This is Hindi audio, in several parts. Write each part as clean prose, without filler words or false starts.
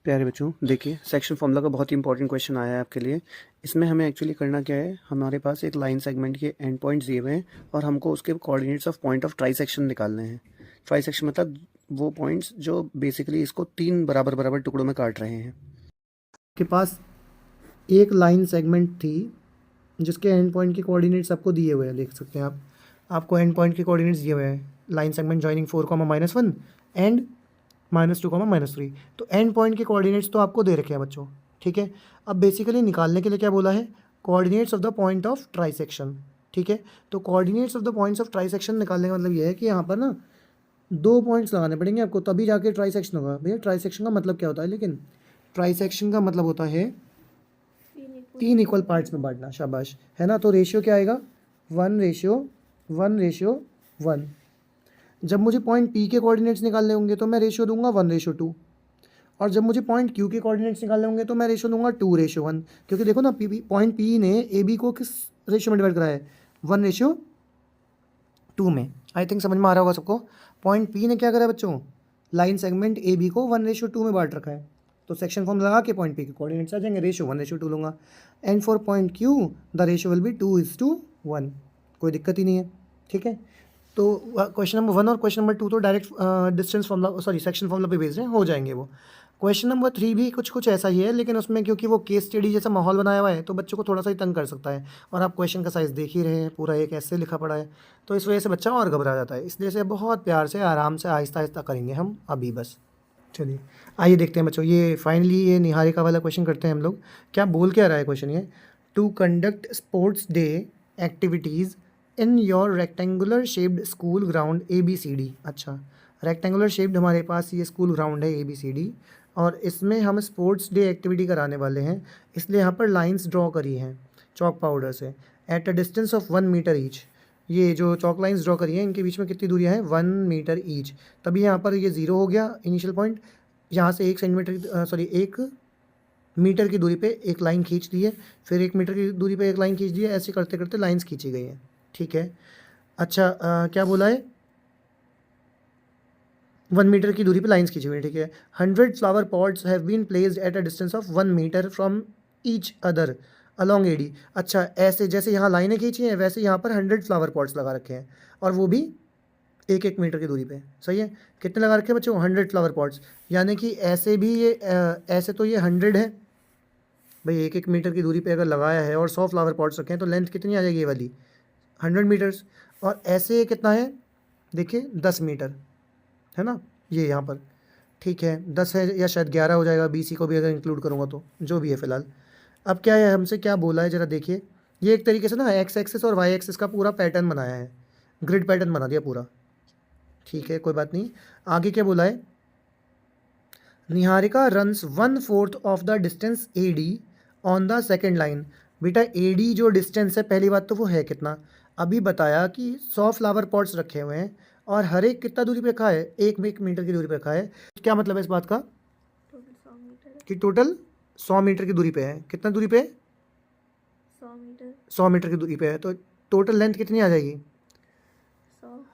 प्यारे बच्चों, देखिए सेक्शन फॉर्मूला का बहुत ही इंपॉर्टेंट क्वेश्चन आया है आपके लिए। इसमें हमें एक्चुअली करना क्या है, हमारे पास एक लाइन सेगमेंट के एंड पॉइंट्स दिए हुए हैं और हमको उसके coordinates of point of try section निकालने हैं। ट्राई सेक्शन मतलब वो पॉइंट्स जो बेसिकली इसको 3 बराबर बराबर टुकड़ों में काट रहे हैं। के पास एक लाइन सेगमेंट थी जिसके एंड पॉइंट के कोऑर्डिनेट्स आपको दिए हुए हैं, देख सकते हैं आप। आपको एंड पॉइंट के कोऑर्डिनेट्स दिए हुए हैं, लाइन सेगमेंट जॉइनिंग 4, -1 एंड -2, -3। तो एंड पॉइंट के कोऑर्डिनेट्स तो आपको दे रखे हैं बच्चों, ठीक है। अब बेसिकली निकालने के लिए क्या बोला है, coordinates of the point of try section, ठीक है। तो coordinates of the points of try section निकालने का मतलब ये है कि यहाँ पर ना 2 पॉइंट्स लगाने पड़ेंगे आपको, तभी जाके ट्राई सेक्शन होगा। भैया ट्राई सेक्शन का मतलब क्या होता है, लेकिन ट्राई सेक्शन का मतलब होता है 3 इक्वल पार्ट्स में बांटना, शाबाश, है ना। तो रेशियो क्या आएगा, 1:1:1। जब मुझे पॉइंट पी के कोऑर्डिनेट्स निकालने होंगे तो मैं रेशियो दूंगा 1:2, और जब मुझे पॉइंट क्यू के कोऑर्डिनेट्स निकालने होंगे तो मैं रेशियो दूंगा 2:1, क्योंकि देखो ना पॉइंट पी ने ए बी को किस रेशियो में डिवाइड करा है, 1:2 में। आई थिंक समझ में आ रहा होगा सबको। पॉइंट पी ने क्या करा है बच्चों, लाइन सेगमेंट ए बी को 1:2 में बांट रखा है। तो सेक्शन फॉर्म लगा के पॉइंट पी के कोऑर्डिनेट्स आ जाएंगे, रेशियो 1:2 लूँगा। And for point Q the ratio will be 2:1, कोई दिक्कत ही नहीं है, ठीक है। तो क्वेश्चन नंबर 1 और क्वेश्चन नंबर 2 तो direct distance formula, sorry section formula पे बेस्ड हैं, हो जाएंगे वो। क्वेश्चन नंबर 3 भी कुछ ऐसा ही है, लेकिन उसमें क्योंकि वो केस स्टडी जैसा माहौल बनाया हुआ है तो बच्चों को थोड़ा सा ही तंग कर सकता है, और आप क्वेश्चन का साइज़ देख ही रहे हैं, पूरा एक ऐसे लिखा पड़ा है, तो इस वजह से बच्चा और घबरा जाता है। इसलिए से बहुत प्यार से आराम से आहिस्ता आहिस्ता करेंगे हम अभी बस। चलिए आइए देखते हैं बच्चों, ये फाइनली ये निहारिका वाला क्वेश्चन करते हैं हम लोग। क्या बोल क्या रहा है क्वेश्चन, ये to conduct sports day activities in your rectangular shaped school ground ABCD। अच्छा, रेक्टेंगुलर शेप्ड हमारे पास ये स्कूल ग्राउंड है ABCD, और इसमें हम स्पोर्ट्स डे एक्टिविटी कराने वाले हैं, इसलिए यहाँ पर लाइंस ड्रॉ करी हैं चॉक पाउडर से at a distance of 1 metre each. ये जो चॉक लाइंस ड्रॉ करी हैं इनके बीच में कितनी दूरियाँ हैं, 1 मीटर ईच। तभी यहाँ पर ये 0 हो गया इनिशियल पॉइंट। यहाँ से 1 सेंटीमीटर, सॉरी 1 मीटर की दूरी पे एक लाइन खींच दी है, फिर 1 मीटर की दूरी पे एक लाइन खींच दी है, ऐसे करते करते लाइंस खींची गई हैं, ठीक है। अच्छा, क्या बोला है, 1 मीटर की दूरी पे लाइंस खींची हुई है, ठीक है। 100 flower pots have been placed at a distance of 1 metre from each other along AD। अच्छा, ऐसे जैसे यहाँ लाइनें खींची हैं वैसे यहाँ पर 100 फ्लावर पॉट्स लगा रखे हैं, और वो भी 1-1 मीटर की दूरी पे, सही है। कितने लगा रखे हैं बच्चों, 100 फ्लावर पॉट्स, यानी कि ऐसे भी ये ऐसे तो ये 100 है भाई, 1-1 मीटर की दूरी पे अगर लगाया है और 100 फ्लावर पॉट्स रखे हैं तो लेंथ कितनी आ जाएगी ये वाली, 100 मीटर्स। और ऐसे कितना है, देखिए 10 मीटर है ना, ये यहाँ पर, ठीक है 10 है या शायद 11 हो जाएगा, BC को भी अगर इंक्लूड करूँगा तो, जो भी है फ़िलहाल। अब क्या है, हमसे क्या बोला है ज़रा देखिए, ये एक तरीके से ना एक्स एक्सिस और वाई एक्सिस का पूरा पैटर्न बनाया है, ग्रिड पैटर्न बना दिया पूरा, ठीक है कोई बात नहीं। आगे क्या बोला है, Niharika runs 1/4 of the distance AD on the second line. बेटा AD जो डिस्टेंस है, पहली बात तो वो है कितना, अभी बताया कि 100 फ्लावर पॉट्स रखे हुए हैं और हर एक कितना दूरी पे रखा है, 1 मीटर की दूरी पे रखा है। क्या मतलब है इस बात का, कि टोटल 100 मीटर की दूरी पे है, कितना दूरी पे, 100 मीटर की दूरी पे है, तो टोटल लेंथ कितनी आ जाएगी,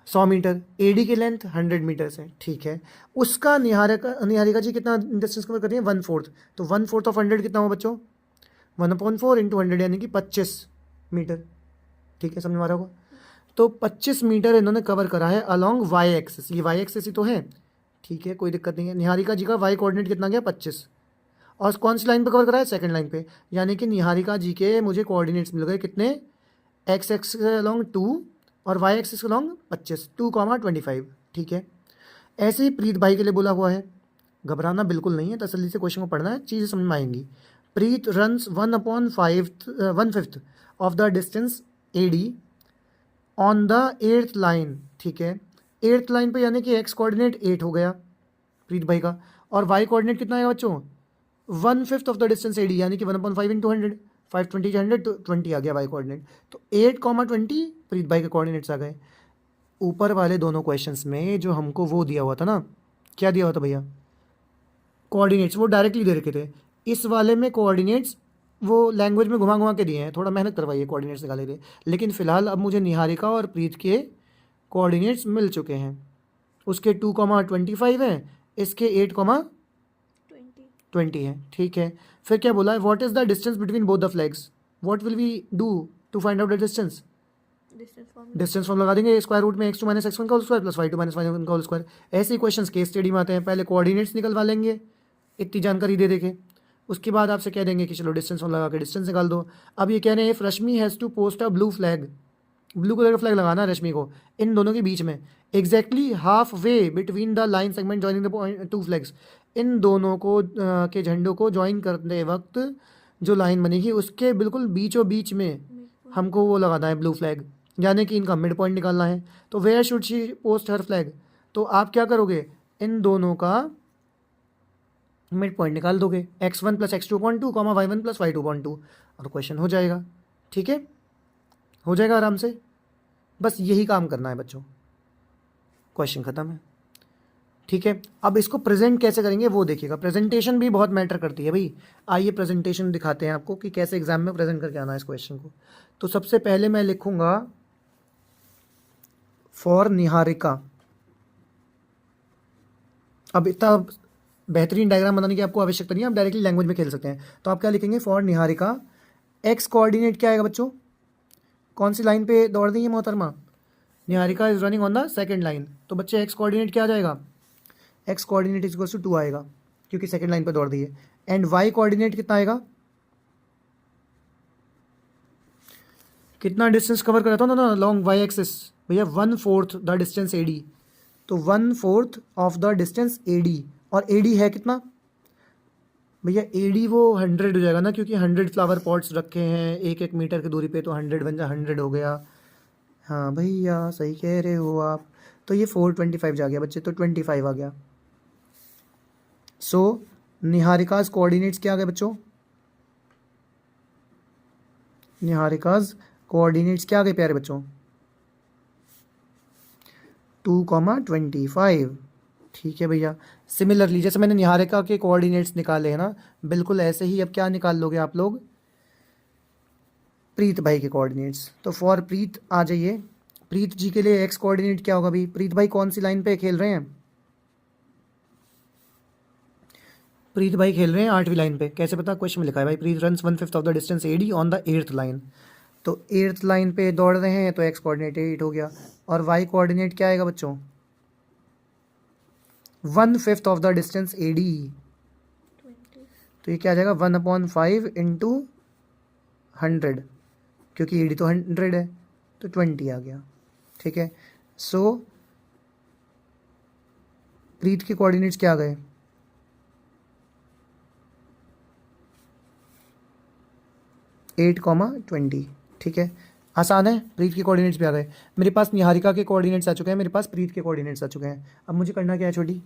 100 मीटर। AD की लेंथ 100 मीटर्स है, ठीक है। उसका निहारिका जी कितना डिस्टेंस कवर कर रही है, 1/4, तो 1/4 ऑफ 100 कितना हुआ बच्चों, 1/4 इंटू 100 यानी कि 25 मीटर, ठीक है, समझ में आ रहा होगा। तो 25 मीटर इन्होंने कवर करा है अलॉन्ग वाई एक्सिस, ये वाई एक्सिस ही तो है, ठीक है कोई दिक्कत नहीं है। निहारिका जी का वाई कोऑर्डिनेट कितना गया, 25, और कौन सी लाइन पे कवर करा है, सेकंड लाइन पे, यानी कि निहारिका जी के मुझे कोऑर्डिनेट्स मिल गए कितने, एक्स एक्सिस अलॉन्ग 2 और वाई एक्सिस अलॉन्ग 25, 2,25, ठीक है। ऐसे ही प्रीत भाई के लिए बोला हुआ है, घबराना बिल्कुल नहीं है, तसल्ली से क्वेश्चन को पढ़ना है, चीज़ें समझ में आएंगी। Preet runs 1/5 of the distance AD on the 8th line, ठीक है। 8th लाइन पे यानी कि एक्स कोऑर्डिनेट 8 हो गया प्रीत भाई का, और वाई कोऑर्डिनेट कितना आएगा बच्चों, 1/5 ऑफ द डिस्टेंस AD यानी कि 1/5 इंटू 100, 520 100 तो 20 आ गया वाई कोऑर्डिनेट। तो 8,20 प्रीत भाई के कोऑर्डिनेट्स आ गए। ऊपर वाले दोनों क्वेश्चंस में जो हमको वो दिया हुआ था ना, क्या दिया हुआ था भैया, कोऑर्डिनेट्स वो डायरेक्टली दे रखे थे, इस वाले में कोऑर्डिनेट्स वो लैंग्वेज में घुमा घुमा के दिए हैं, थोड़ा मेहनत करवाइए कोऑर्डिनेट्स निकाले थे। लेकिन फिलहाल अब मुझे निहारिका और प्रीत के कोऑर्डिनेट्स मिल चुके हैं, उसके 2,25 हैं, इसके 8,20 20 है, ठीक है। फिर क्या बोला है, what is the distance between both the flags, what will we do to find out the distance? Distance form लगा देंगे, स्क्वायर रूट में x2 माइनस x1 का whole square plus y2 minus y1 का होल स्क्वायर। ऐसे ही क्वेश्चंस केस स्टडी में आते हैं, पहले कोऑर्डिनेट्स निकलवा लेंगे इतनी जानकारी दे देके, उसके बाद आपसे कह देंगे कि चलो डिस्टेंस फॉर्म लगा के डिस्टेंस निकाल दो। अब ये कह रहे हैं if Rashmi has to post a blue flag, blue colour का फ्लैग लगाना है रश्मि को इन दोनों के बीच में, exactly half way between the line segment joining the two flags, इन दोनों को के झंडों को ज्वाइन करते वक्त जो लाइन बनेगी उसके बिल्कुल बीचों बीच में हमको वो लगाना है ब्लू फ्लैग, यानी कि इनका मिड पॉइंट निकालना है। तो where should she post her flag, तो आप क्या करोगे, इन दोनों का मिड पॉइंट निकाल दोगे, x1 plus x2.2 comma y1 plus y2.2 और क्वेश्चन हो जाएगा। ठीक है, हो जाएगा आराम से, बस यही काम करना है बच्चों, क्वेश्चन खत्म है। ठीक है, अब इसको प्रेजेंट कैसे करेंगे वो देखिएगा, प्रेजेंटेशन भी बहुत मैटर करती है भाई। आइए प्रेजेंटेशन दिखाते हैं आपको कि कैसे एग्जाम में प्रेजेंट करके आना है इस क्वेश्चन को। तो सबसे पहले मैं लिखूंगा फॉर निहारिका। अब इतना बेहतरीन डायग्राम बनाने की आपको आवश्यकता नहीं है, आप डायरेक्टली लैंग्वेज में खेल सकते हैं। तो आप क्या लिखेंगे, फॉर निहारिका एक्स कोऑर्डिनेट क्या आएगा बच्चों, कौन सी लाइन पे दौड़ रही है मोहतरमा, Niharika is running on the second line, तो बच्चे एक्स कोऑर्डिनेट क्या आ जाएगा, X coordinate is equals to 2 आएगा क्योंकि सेकंड लाइन पे दौड़ रही है। एंड वाई कोऑर्डिनेट कितना आएगा, कितना डिस्टेंस कवर कर रहा था ना लॉन्ग वाई एक्सिस भैया, 1/4 द डिस्टेंस एडी, तो 1/4 ऑफ द डिस्टेंस एडी, और एडी है कितना भैया, एडी वो 100 हो जाएगा ना, क्योंकि 100 फ्लावर पॉट्स रखे हैं 1-1 मीटर की दूरी पे, तो 100 बन जा 100 हो गया। हाँ भैया सही कह रहे हो आप, तो ये 425 जा गया बच्चे, तो 25 आ गया। सो निहारिकाज कोऑर्डिनेट्स क्या आ गए बच्चों, निहारिकाज कोऑर्डिनेट्स क्या आ गए प्यारे बच्चों, 2,25। ठीक है भैया, सिमिलरली जैसे मैंने निहारिका के कोऑर्डिनेट्स निकाले हैं ना, बिल्कुल ऐसे ही अब क्या निकाल लोगे आप लोग, प्रीत भाई के कोऑर्डिनेट्स। तो फॉर प्रीत आ जाइए, प्रीत जी के लिए एक्स कोऑर्डिनेट क्या होगा भाई, प्रीत भाई कौन सी लाइन पे खेल रहे हैं, प्रीत भाई खेल रहे हैं 8वीं लाइन पे, कैसे पता, क्वेश्चन में लिखा है भाई, Preet runs 1/5 of the distance AD on the 8th line, तो 8th लाइन पे दौड़ रहे हैं, तो एक्स कोऑर्डिनेट 8 हो गया। और वाई कोऑर्डिनेट क्या आएगा बच्चों, 1/5 ऑफ द डिस्टेंस एडी, तो ये क्या आ जाएगा 1/5 इंटू 100, क्योंकि एडी तो 100 है, तो 20 आ गया। ठीक है, सो प्रीत के कोऑर्डिनेट्स क्या आ गए, 8,20। ठीक है, आसान है, प्रीत के कोऑर्डिनेट्स भी आ गए। मेरे पास निहारिका के कोऑर्डिनेट्स आ चुके हैं, मेरे पास प्रीत के कोऑर्डिनेट्स आ चुके हैं। अब मुझे करना क्या है छोटी,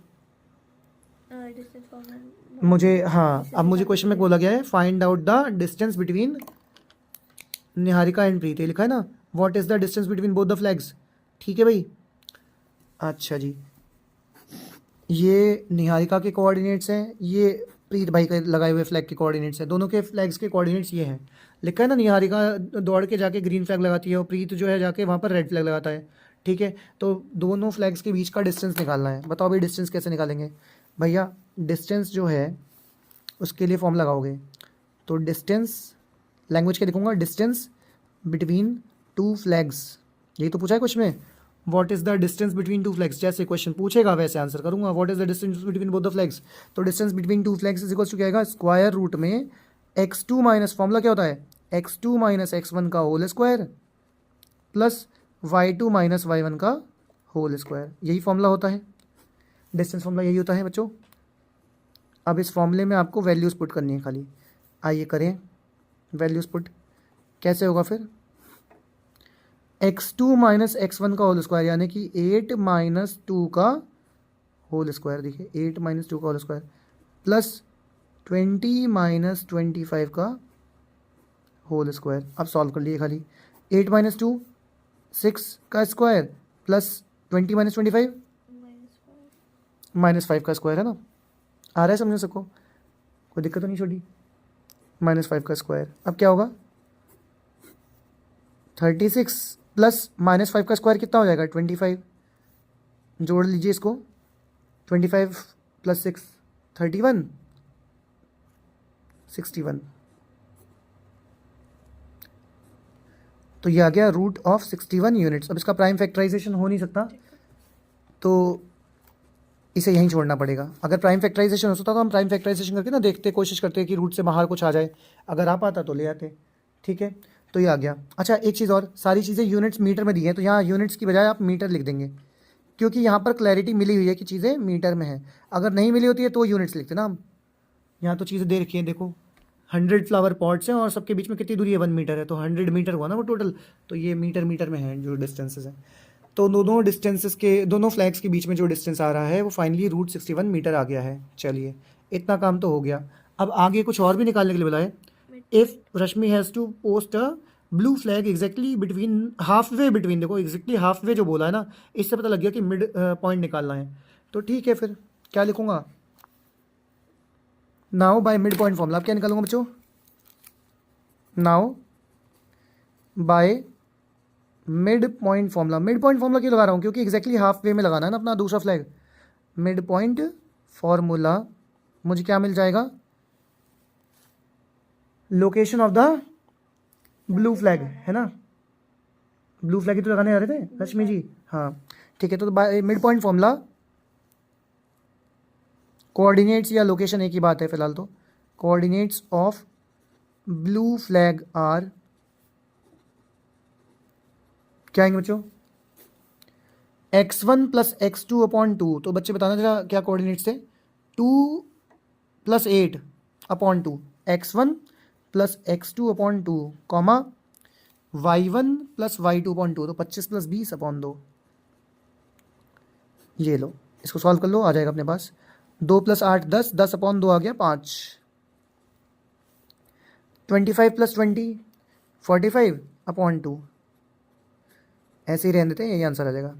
मुझे, हाँ अब मुझे क्वेश्चन में बोला गया है find out the distance between Niharika and Preet, ये लिखा है ना, what is the distance between both the flags. ठीक है भाई, अच्छा जी, ये निहारिका के कोऑर्डिनेट्स हैं, ये प्रीत भाई के लगाए हुए फ्लैग के कोऑर्डिनेट्स हैं, दोनों के फ्लैग्स के कोऑर्डिनेट्स ये हैं। लिखा है ना, निहारिका दौड़ के जाके ग्रीन फ्लैग लगाती है और प्रीत जो है जाके वहाँ पर रेड फ्लैग लगाता है। ठीक है, तो दोनों फ्लैग्स के बीच का डिस्टेंस निकालना है। बताओ भाई डिस्टेंस कैसे निकालेंगे भैया, डिस्टेंस जो है उसके लिए फॉर्म लगाओगे, तो डिस्टेंस लैंग्वेज क्या लिखूंगा, डिस्टेंस बिटवीन टू फ्लैग्स, यही तो पूछा है क्वेश्चन में, what is the distance between two flags, जैसे क्वेश्चन पूछेगा वैसे आंसर करूंगा। What is the distance between both the flags, तो distance between two flags is equal to क्या आएगा, स्क्वायर रूट में x2 माइनस, फॉर्मूला क्या होता है, x2 माइनस x1 का whole square plus y2 minus y1 का होल स्क्वायर, यही फॉर्मूला होता है, डिस्टेंस फॉर्मूला यही होता है बच्चों। अब इस फॉर्मूले में आपको वैल्यूज़ पुट करनी है खाली, आइए करें वैल्यूज़ पुट, कैसे होगा फिर, x2 माइनस x1 का होल स्क्वायर, यानी कि 8 माइनस 2 का होल स्क्वायर, देखिए 8 माइनस 2 का होल स्क्वायर प्लस 20 माइनस 25 का होल स्क्वायर। अब सॉल्व कर लिए खाली, 8 माइनस 2 6 का स्क्वायर प्लस 20 माइनस 25 -5 का स्क्वायर है ना, आ रहा है समझ सको, कोई दिक्कत तो नहीं छोटी, -5 का स्क्वायर। अब क्या होगा 36 प्लस -5 का स्क्वायर कितना हो जाएगा 25, जोड़ लीजिए इसको, 25 प्लस 6 31, 61, तो ये आ गया रूट ऑफ 61 यूनिट्स। अब इसका प्राइम फैक्टराइजेशन हो नहीं सकता, तो इसे यहीं छोड़ना पड़ेगा। अगर प्राइम फैक्टराइजेशन हो सकता तो हम प्राइम फैक्टराइजेशन करके ना देखते, कोशिश करते कि रूट से बाहर कुछ आ जाए, अगर आ पाता तो ले आते। ठीक है, तो ये आ गया। अच्छा, एक चीज़ और, सारी चीज़ें यूनिट्स मीटर में दी हैं, तो यहाँ यूनिट्स की बजाय आप मीटर लिख देंगे, क्योंकि यहाँ पर क्लैरिटी मिली हुई है कि चीज़ें मीटर में हैं। अगर नहीं मिली होती है तो यूनिट्स लिखते ना हम। यहाँ तो चीज़ें दे रखी हैं, देखो 100 फ्लावर पॉट्स हैं और सबके बीच में कितनी दूरी है, 1 मीटर है, तो 100 मीटर हुआ ना वो टोटल। तो ये मीटर में है जो डिस्टेंसेस हैं। तो दोनों डिस्टेंसेस के, दोनों फ्लैग्स के बीच में जो डिस्टेंस आ रहा है वो फाइनली रूट 61 मीटर आ गया है। चलिए, इतना काम तो हो गया। अब आगे कुछ और भी निकालने के लिए बोला है। If Rashmi has to post a blue flag exactly between, half way between, देखो एग्जैक्टली हाफ वे जो बोला है ना, इससे पता लग गया कि मिड पॉइंट निकालना है। तो ठीक है, फिर क्या लिखूंगा, now bye mid point formula. आप क्या निकालूंगा बच्चों, now bye mid point formula. Mid point formula क्यों लगा रहा हूँ, क्योंकि एग्जैक्टली हाफ वे में लगाना है ना अपना दूसरा फ्लैग। मिड पॉइंट फॉर्मूला, मुझे क्या मिल जाएगा, location of the blue flag, है ना, ब्लू फ्लैग ही तो लगाने आ रहे थे रश्मि जी। हाँ ठीक है, तो by mid point formula, coordinates या लोकेशन एक ही बात है फिलहाल, तो coordinates of blue flag are, क्या आएंगे बच्चों, x1 प्लस x2 अपॉन 2। तो बच्चे बताना जरा क्या कोऑर्डिनेट्स थे, 2 + 8 upon 2, x1 plus x2 upon 2, comma y1 plus y2 upon 2, तो 25 + 20 अपॉन 2। ये लो, इसको सॉल्व कर लो, आ जाएगा अपने पास। 2 + 8 10, 10 अपॉन 2 आ गया 5। 25 + 20 45 अपॉन 2, ऐसे ही रहने देते हैं, यही आंसर आ जाएगा।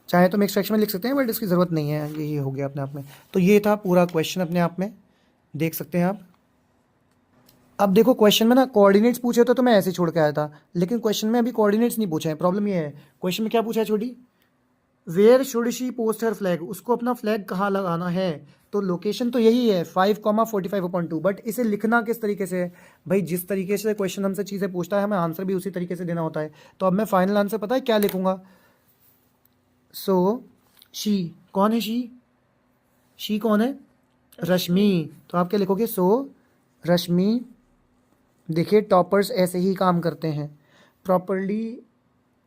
चाहे तो हम एक्सट्रैक्शन में लिख सकते हैं, बट इसकी ज़रूरत नहीं है, यही हो गया अपने आप में। तो ये था पूरा क्वेश्चन अपने आप में, देख सकते हैं आप। अब देखो क्वेश्चन में ना कोऑर्डिनेट्स पूछे तो मैं ऐसे ही छोड़ के आया था, लेकिन क्वेश्चन में अभी कोऑर्डिनेट्स नहीं पूछे हैं। प्रॉब्लम ये है, क्वेश्चन में क्या पूछा है छोटी, where should she post her flag, उसको अपना फ्लैग कहाँ लगाना है। तो लोकेशन तो यही है 5,45/2, बट इसे लिखना किस तरीके से है भाई, जिस तरीके से क्वेश्चन हमसे चीज़ें पूछता है हमें आंसर भी उसी तरीके से देना होता है। तो अब मैं फाइनल आंसर पता है क्या लिखूंगा, सो शी, कौन है शी कौन है, रश्मि। तो आप क्या लिखोगे, सो रश्मि। देखिए टॉपर्स ऐसे ही काम करते हैं, प्रॉपरली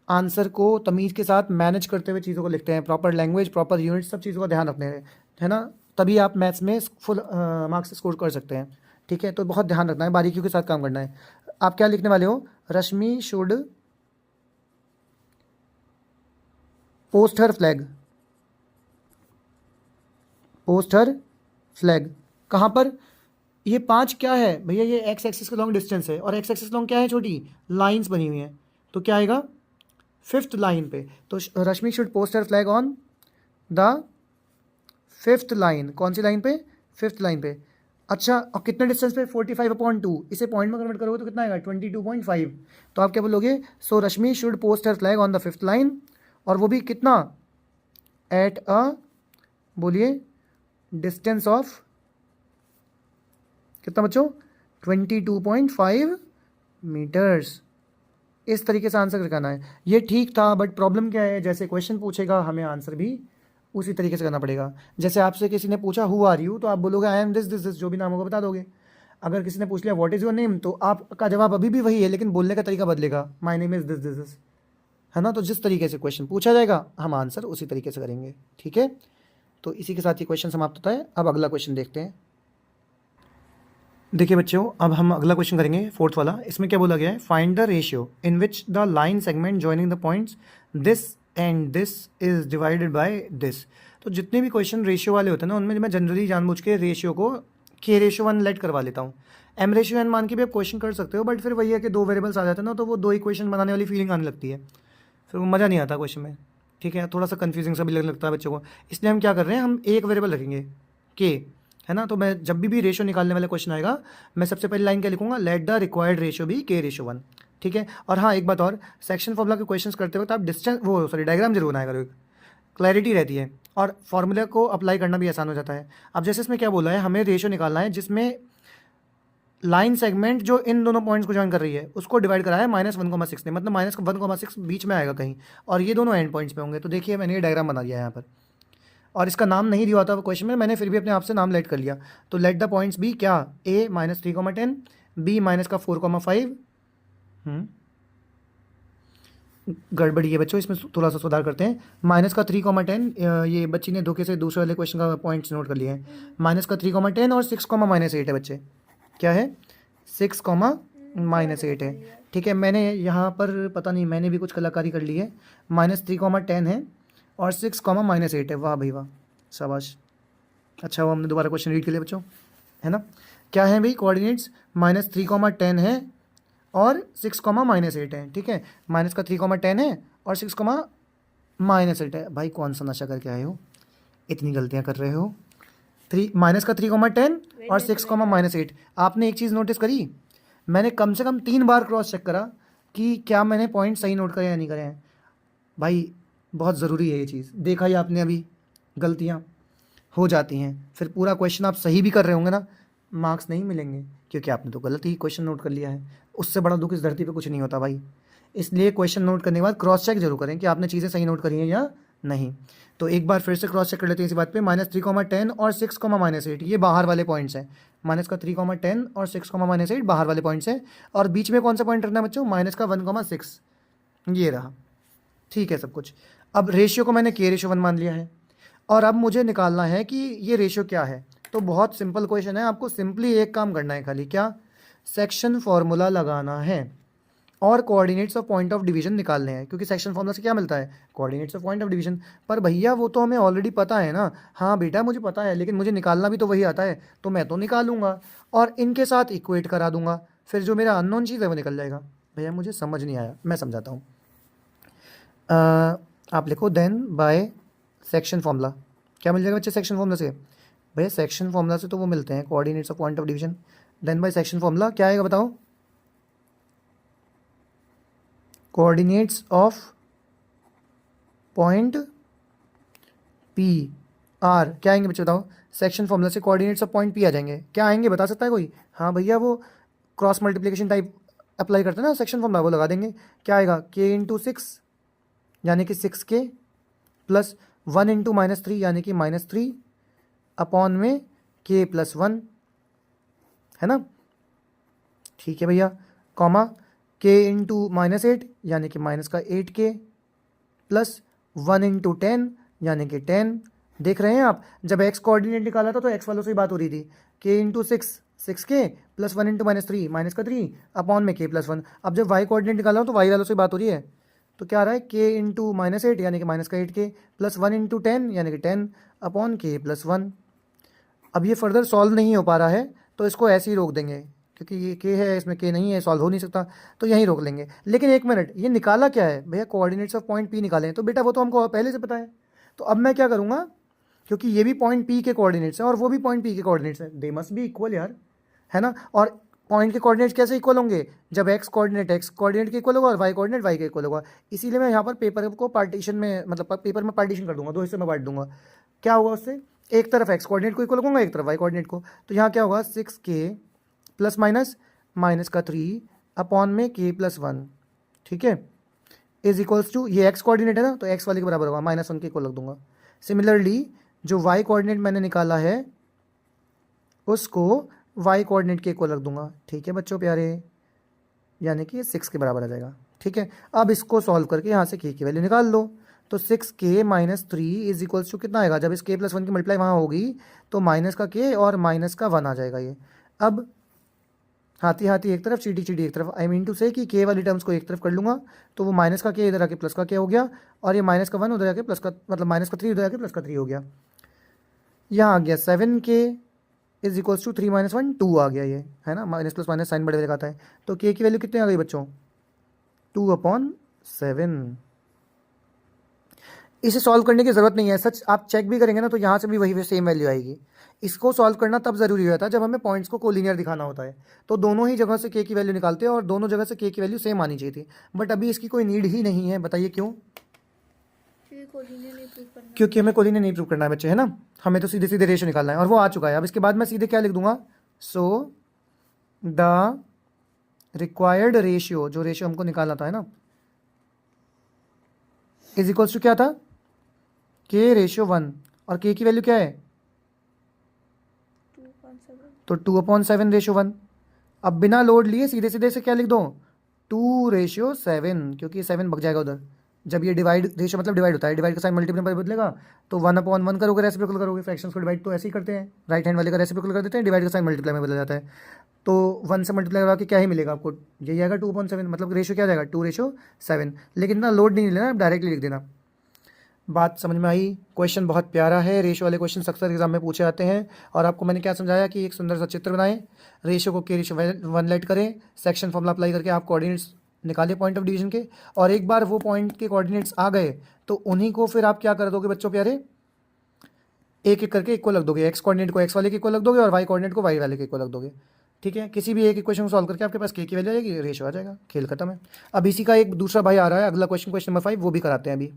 आंसर को तमीज़ के साथ मैनेज करते हुए चीज़ों को लिखते हैं, प्रॉपर लैंग्वेज, प्रॉपर यूनिट, सब चीज़ों का ध्यान रखते हैं, है ना, तभी आप मैथ्स में फुल मार्क्स स्कोर कर सकते हैं। ठीक है, तो बहुत ध्यान रखना है, बारीकियों के साथ काम करना है। आप क्या लिखने वाले हो, Rashmi should post her flag, post her flag कहाँ पर, ये 5 क्या है भैया, ये एक्स एक्सिस का लॉन्ग डिस्टेंस है, और एक्स एक्सिस लॉन्ग क्या है छोटी, लाइंस बनी हुई हैं, तो क्या आएगा 5th लाइन पे। तो Rashmi should post her flag on the 5th line, कौन सी लाइन पे, 5th लाइन पे। अच्छा, और कितने डिस्टेंस पे, 45/2, इसे पॉइंट में कन्वर्ट करोगे तो कितना आएगा 22.5। तो आप क्या बोलोगे, so Rashmi should post her flag on the 5th line, और वो भी कितना, एट अ, बोलिए डिस्टेंस ऑफ कितना बच्चों, 22.5 मीटर्स। इस तरीके से आंसर करना है। ये ठीक था, बट प्रॉब्लम क्या है, जैसे क्वेश्चन पूछेगा हमें आंसर भी उसी तरीके से करना पड़ेगा। जैसे आपसे किसी ने पूछा हु आर यू, तो आप बोलोगे I am this this this, जो भी नाम होगा बता दोगे। अगर किसी ने पूछ लिया व्हाट इज़ योर नेम, तो आपका जवाब अभी भी वही है, लेकिन बोलने का तरीका बदलेगा, my name is this this this, है ना। तो जिस तरीके से क्वेश्चन पूछा जाएगा हम आंसर उसी तरीके से करेंगे। ठीक है, तो इसी के साथ ये क्वेश्चन समाप्त होता है। अब अगला क्वेश्चन देखते हैं। देखिए बच्चों, अब हम अगला क्वेश्चन करेंगे 4th वाला। इसमें क्या बोला गया है, find the ratio in which the line segment joining the points this and this is divided by this. तो जितने भी क्वेश्चन रेशियो वाले होते हैं ना, उनमें मैं जनरली जानबूझ के रेशियो को k/1 लेट करवा लेता हूँ। m/n मान के भी आप क्वेश्चन कर सकते हो, बट फिर वही है कि 2 वेरिएबल्स आ जाते हैं ना, तो वो 2 इक्वेशन बनाने वाली फीलिंग आने लगती है, फिर वो मज़ा नहीं आता क्वेश्चन में। ठीक है, थोड़ा सा कन्फ्यूजिंग सा भी लगता है बच्चों को, इसलिए हम क्या कर रहे हैं, हम एक वेरिएबल रखेंगे k, है ना। तो मैं जब भी रेशियो निकालने वाला क्वेश्चन आएगा, मैं सबसे पहली लाइन क्या लिखूंगा, लेट द रिक्वायर्ड रेशियो भी k/1। ठीक है, और हाँ एक बात और, सेक्शन फॉर्मूला के क्वेश्चंस करते वक्त आप डायग्राम जरूर बनाया करो। क्लैरिटी रहती है और फॉर्मूला को अप्लाई करना भी आसान हो जाता है। अब जैसे इसमें क्या बोला है, हमें रेशियो निकालना है जिसमें लाइन सेगमेंट जो इन दोनों पॉइंट्स को जॉइन कर रही है उसको डिवाइड करा है -1,6 ने, मतलब -1,6 बीच में आएगा कहीं और ये दोनों एंड पॉइंट्स पे होंगे। तो देखिए मैंने ये डायग्राम बना दिया है यहाँ पर, और इसका नाम नहीं दिया होता क्वेश्चन में, मैंने फिर भी अपने आप से नाम लेट कर लिया। तो लेट द पॉइंट्स बी क्या, a -3,10, b -4,5, गड़बड़ी है बच्चों, इसमें थोड़ा सा सुधार करते हैं। -3,10, ये बच्ची ने धोखे से दूसरे वाले क्वेश्चन का पॉइंट्स नोट कर लिए हैं। -3,10 और 6,-8 है बच्चे, क्या है 6,-8 है। ठीक है, मैंने यहाँ पर पता नहीं मैंने भी कुछ कलाकारी कर ली है। -3,10 है और 6,-8 है। वाह भाई वाह, शाबाश, अच्छा वो हमने दोबारा क्वेश्चन रीड कर लिया बच्चों, है ना। क्या है भाई कोऑर्डिनेट्स, -3,10 है और 6,-8 है। ठीक है, -3,10 है और 6,-8 है। भाई कौन सा नशा करके आए हो, इतनी गलतियाँ कर रहे हो। -3,10 और 6,-8। आपने एक चीज़ नोटिस करी, मैंने कम से कम 3 बार क्रॉस चेक करा कि क्या मैंने पॉइंट सही नोट करे या नहीं करे हैं। भाई बहुत ज़रूरी है ये चीज़, देखा ही आपने अभी, गलतियाँ हो जाती हैं, फिर पूरा क्वेश्चन आप सही भी कर रहे होंगे ना, मार्क्स नहीं मिलेंगे क्योंकि आपने तो गलत ही क्वेश्चन नोट कर लिया है। उससे बड़ा दुख इस धरती पे कुछ नहीं होता भाई। इसलिए क्वेश्चन नोट करने के बाद क्रॉस चेक जरूर करें कि आपने चीज़ें सही नोट करी हैं या नहीं। तो एक बार फिर से क्रॉस चेक कर लेते हैं इसी बात पे। -3,10 और 6,-8 ये बाहर वाले पॉइंट्स हैं। -3,10 और 6,-8 बाहर वाले पॉइंट्स हैं, और बीच में कौन सा पॉइंट रखना है बच्चों, -1,6 ये रहा। ठीक है सब कुछ। अब रेशियो को मैंने k/1 मान लिया है, और अब मुझे निकालना है कि ये रेशियो क्या है। तो बहुत सिंपल क्वेश्चन है, आपको सिंपली एक काम करना है खाली, क्या, सेक्शन फॉर्मूला लगाना है और coordinates of point of division निकालने हैं, क्योंकि सेक्शन फॉर्मूला से क्या मिलता है, coordinates of point of division. पर भैया वो तो हमें ऑलरेडी पता है ना। हाँ बेटा मुझे पता है, लेकिन मुझे निकालना भी तो वही आता है, तो मैं तो निकालूंगा और इनके साथ इक्वेट करा दूंगा, फिर जो मेरा अननोन चीज़ है वो निकल जाएगा। भैया मुझे समझ नहीं आया, मैं समझाता हूँ। आप लिखो देन बाय सेक्शन फॉर्मूला, क्या मिल जाएगा बच्चे सेक्शन फॉर्मूला से, भैया सेक्शन फॉर्मूला से तो वो मिलते हैं coordinates of point of division. Then by section formula क्या आएगा बताओ, coordinates of point P are क्या आएंगे बच्चे बताओ, सेक्शन फॉर्मूला से कोऑर्डिनेट्स ऑफ पॉइंट पी आ जाएंगे। क्या आएंगे बता सकता है कोई, हाँ भैया वो क्रॉस मल्टीप्लिकेशन टाइप अप्लाई करते हैं ना सेक्शन फॉर्मूला, वो लगा देंगे। क्या आएगा, k/6 यानी कि 6k प्लस 1 × -3 यानी कि -3 अपॉन में k+1, है ना। ठीक है भैया, कॉमा k/-8 यानी कि -8k प्लस 1 × 10 यानी कि 10। देख रहे हैं आप, जब x कोऑर्डिनेट निकाला था तो x वालों से ही बात हो रही थी, k/6 6k प्लस 1 × -3 अपॉन में k+1। अब जब y कोऑर्डिनेट निकाला तो y वालों से बात हो रही है, तो क्या आ रहा है, k/-8 यानी कि -8k प्लस 1 × 10 यानी कि 10 अपॉन k+1। अब ये फर्दर सॉल्व नहीं हो पा रहा है तो इसको ऐसे ही रोक देंगे, क्योंकि ये k है इसमें k नहीं है, सॉल्व हो नहीं सकता, तो यहीं रोक लेंगे। लेकिन एक मिनट, ये निकाला क्या है भैया, कोऑर्डिनेट्स ऑफ पॉइंट P निकाले हैं। तो बेटा वो तो हमको पहले से पता है, तो अब मैं क्या करूँगा, क्योंकि ये भी पॉइंट P के कोऑर्डिनेट्स हैं और वो भी पॉइंट P के कोऑर्डिनेट्स हैं, दे मस्ट बी इक्वल यार, है ना। और पॉइंट के कोऑर्डिनेट्स कैसे इक्वल होंगे, जब x कोऑर्डिनेट के इक्वल होगा और y कोऑर्डिनेट y के इक्वल होगा। इसीलिए मैं यहाँ पर पेपर को पार्टीशन में, मतलब पेपर में पार्टीशन कर दूंगा, 2 हिस्से में बांट दूंगा। क्या होगा उससे, एक तरफ x कोऑर्डिनेट को इक्वल होगा, एक तरफ y कोऑर्डिनेट को। तो यहाँ क्या होगा, 6k प्लस माइनस का 3 अपॉन में k+1, ठीक है, इज इक्वल्स टू, ये x कोऑर्डिनेट है ना तो x वाले के बराबर होगा, -1 के इक्वल रख दूंगा। सिमिलरली जो y कोऑर्डिनेट मैंने निकाला है उसको y कोऑर्डिनेट के इक्वल रख दूंगा। ठीक है बच्चों प्यारे, यानी कि 6 के बराबर आ जाएगा। ठीक है, अब इसको सॉल्व करके यहाँ से k की वैल्यू निकाल लो। तो 6k - 3 इज इक्वल्स टू कितना आएगा, जब इस k+1 की मल्टीप्लाई वहाँ होगी तो माइनस का k और माइनस का 1 आ जाएगा ये। अब हाथी हाथी एक तरफ, चीटी चीटी एक तरफ, आई मीन टू से कि k वाली टर्म्स को एक तरफ कर लूँगा, तो वो माइनस का k इधर आके प्लस का k हो गया, और ये माइनस का 1 उधर आके प्लस का, मतलब माइनस का 3 उधर आके प्लस का 3 हो गया। यहाँ आ गया 7k इज इक्वल्स टू 3 - 1 2 आ गया ये, है ना, माइनस प्लस माइनस साइन बड़े लगाता है। तो k की वैल्यू कितनी आ गई बच्चों, 2/7। इसे सॉल्व करने की ज़रूरत नहीं है, सच आप चेक भी करेंगे ना तो यहाँ से भी वही सेम वैल्यू आएगी। इसको सॉल्व करना तब ज़रूरी होता है जब हमें पॉइंट्स को कोलिनियर दिखाना होता है, तो दोनों ही जगह से k की वैल्यू निकालते हैं और दोनों जगह से k की वैल्यू सेम आनी चाहिए थी, बट अभी इसकी कोई नीड ही नहीं है। बताइए क्यों, कोलिनियर नहीं प्रूव करना। क्योंकि हमें कोलिनियर नहीं प्रूव करना है बच्चे, है ना, हमें तो सीधे सीधे रेशियो निकालना है और वो आ चुका है। अब इसके बाद मैं सीधे क्या लिख दूंगा, सो द रिक्वायर्ड रेशियो, जो रेशियो हमको निकालना था, है ना, इज इक्वल्स टू क्या था, के रेशियो 1, और के की वैल्यू क्या है, 2.7। तो 2/7 रेशियो 1। अब बिना लोड लिए सीधे सीधे से क्या लिख दो, 2/7, क्योंकि 7 बच जाएगा उधर। जब ये डिवाइड रेशियो मतलब डिवाइड होता है, डिवाइड का साइन मल्टीप्लाई में बदलेगा तो 1/1 करोगे, रेसिप्रोकल करोगे, फ्रैक्शंस को डिवाइड तो ऐसे ही करते हैं, राइट हैंड वाले का रेसिप्रोकल कर देते हैं, डिवाइड का साइन मल्टीप्लाई में बदल जाता है। तो 1 से मल्टीप्लाई करवा के क्या ही मिलेगा आपको, यही आएगा 2/7, मतलब रेशियो क्या जाएगा 2/7। लेकिन इतना लोड नहीं लेना, डायरेक्टली लिख देना। बात समझ में आई। क्वेश्चन बहुत प्यारा है, रेशियो वाले क्वेश्चन अक्सर एग्जाम में पूछे जाते हैं। और आपको मैंने क्या समझाया कि एक सुंदर सा चित्र बनाएं, रेशियो को के रेशियो 1 लेट करें, सेक्शन फॉर्मूला अप्लाई करके आप कोऑर्डिनेट्स निकालिए पॉइंट ऑफ डिवीजन के, और एक बार वो पॉइंट के कोऑर्डिनेट्स आ गए तो उन्हीं को फिर आप क्या कर दोगे बच्चों प्यारे, एक एक करके इक्वल रख दोगे, एक्स कोऑर्डिनेट को एक्स वाले के इक्वल रख दोगे और वाई कोऑर्डिनेट को वाई वाले के इक्वल रख दोगे। ठीक है, किसी भी एक इक्वेशन को सॉल्व करके आपके पास के की वैल्यू आ जाएगी, रेशियो आ जाएगा, खेल खत्म है। अब इसी का एक दूसरा भाई आ रहा है, अगला क्वेश्चन, क्वेश्चन नंबर 5, वो भी कराते हैं अभी।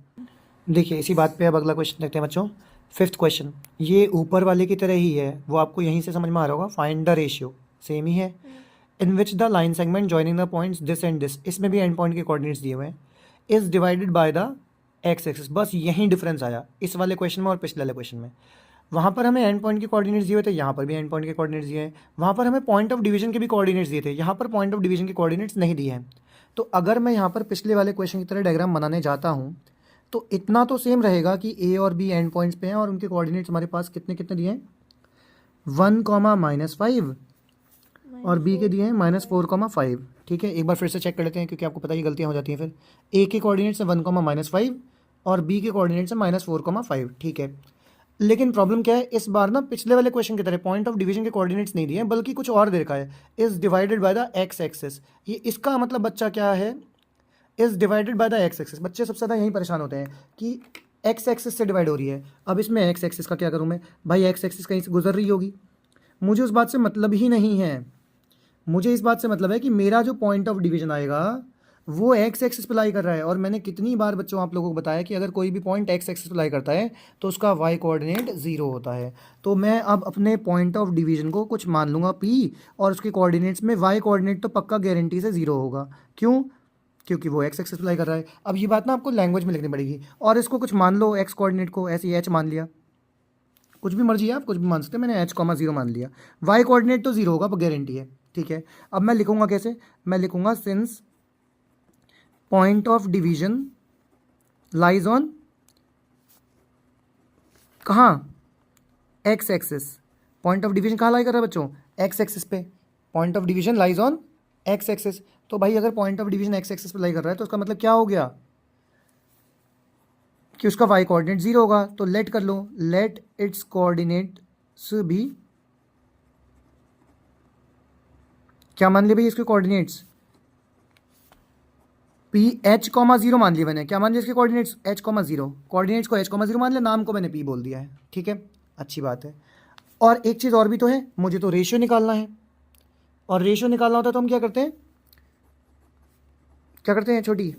देखिए इसी बात पे अब अगला क्वेश्चन देखते हैं बच्चों, 5th क्वेश्चन। ये ऊपर वाले की तरह ही है, वो आपको यहीं से समझ में आ रहा होगा, फाइंड द रेशियो, सेम ही है, in which the line segment joining the points this and this, इसमें भी एंड पॉइंट के कोऑर्डिनेट्स दिए हुए हैं, is divided by the X axis. बस यहीं डिफरेंस आया इस वाले क्वेश्चन में और पिछले वाले क्वेश्चन में। वहाँ पर हमें एंड पॉइंट के कोऑर्डिनेट्स दिए हुए थे, यहाँ पर भी एंड पॉइंट के कोऑर्डिनेट्स दिए हैं। वहाँ पर हमें पॉइंट ऑफ डिवीजन के भी कोऑर्डिनेट्स दिए थे, यहाँ पर पॉइंट ऑफ डिवीजन के कोऑर्डिनेट्स नहीं दिए हैं। तो अगर मैं यहाँ पर पिछले वाले क्वेश्चन की तरह डायग्राम बनाने जाता हूँ तो इतना तो सेम रहेगा कि ए और बी एंड पॉइंट्स पे हैं और उनके कोऑर्डिनेट्स हमारे पास कितने कितने दिए हैं, 1, -5 और बी के दिए हैं -4, 5। ठीक है, एक बार फिर से चेक कर लेते हैं क्योंकि आपको पता ही गलतियाँ हो जाती हैं। फिर ए के कोऑर्डिनेट्स है 1, -5 और बी के कोऑर्डिनेट्स है -4, 5। ठीक है, लेकिन प्रॉब्लम क्या है, इस बार ना पिछले वाले क्वेश्चन की तरह पॉइंट ऑफ डिवीजन के कोऑर्डिनेट्स नहीं दिए हैं, बल्कि कुछ और दे रखा है, is divided by the X axis. ये इसका मतलब बच्चा क्या है, is divided by the X axis. बच्चे सबसे ज़्यादा यहीं परेशान होते हैं कि एक्स एक्सिस से डिवाइड हो रही है। अब इसमें एक्स एक्सिस का क्या करूँ मैं, भाई एक्स एक्सिस कहीं से गुजर रही होगी, मुझे उस बात से मतलब ही नहीं है। मुझे इस बात से मतलब है कि मेरा जो पॉइंट ऑफ डिवीजन आएगा वो एक्स एक्सिस पे लाई कर रहा है। और मैंने कितनी बार बच्चों आप लोगों को बताया कि अगर कोई भी पॉइंट एक्स एक्सिस पे लाई करता है तो उसका वाई कोऑर्डिनेट 0 होता है। तो मैं अब अपने पॉइंट ऑफ डिवीजन को कुछ मान लूँगा पी, और उसके कोऑर्डिनेट्स में वाई कोऑर्डिनेट तो पक्का गारंटी से 0 होगा। क्यों, क्योंकि वो एक्स एक्सिस अप्लाई कर रहा है। अब ये बात ना आपको लैंग्वेज में लिखनी पड़ेगी, और इसको कुछ मान लो, एक्स कोऑर्डिनेट को ऐसे ही एच मान लिया, कुछ भी मर्जी है, आप कुछ भी मान सकते हैं, मैंने h,0 मान लिया, वाई कोऑर्डिनेट तो 0 होगा, गारंटी है। ठीक है, अब मैं लिखूंगा कैसे, मैं लिखूंगा since point of division lies on कहाँ, X axis. Point of division कहाँ लाई कर रहा है बच्चों, एक्स एक्सिस पे। Point of division lies on X axis. तो भाई अगर point of division X axis पे लाई कर रहा है तो उसका मतलब क्या हो गया कि उसका वाई कोऑर्डिनेट 0 होगा। तो लेट कर लो, लेट इट्स कोऑर्डिनेट्स भी क्या मान लिया भाई, इसके कोऑर्डिनेट्स पी h,0 मान लिया मैंने। क्या मान लिया इसके कोऑर्डिनेट्स, h,0। कोऑर्डिनेट्स को h,0 मान लिया, नाम को मैंने p बोल दिया है। ठीक है, अच्छी बात है। और एक चीज़ और भी तो है, मुझे तो रेशियो निकालना है, और रेशियो निकालना होता है तो हम क्या करते हैं, क्या करते हैं छोटी,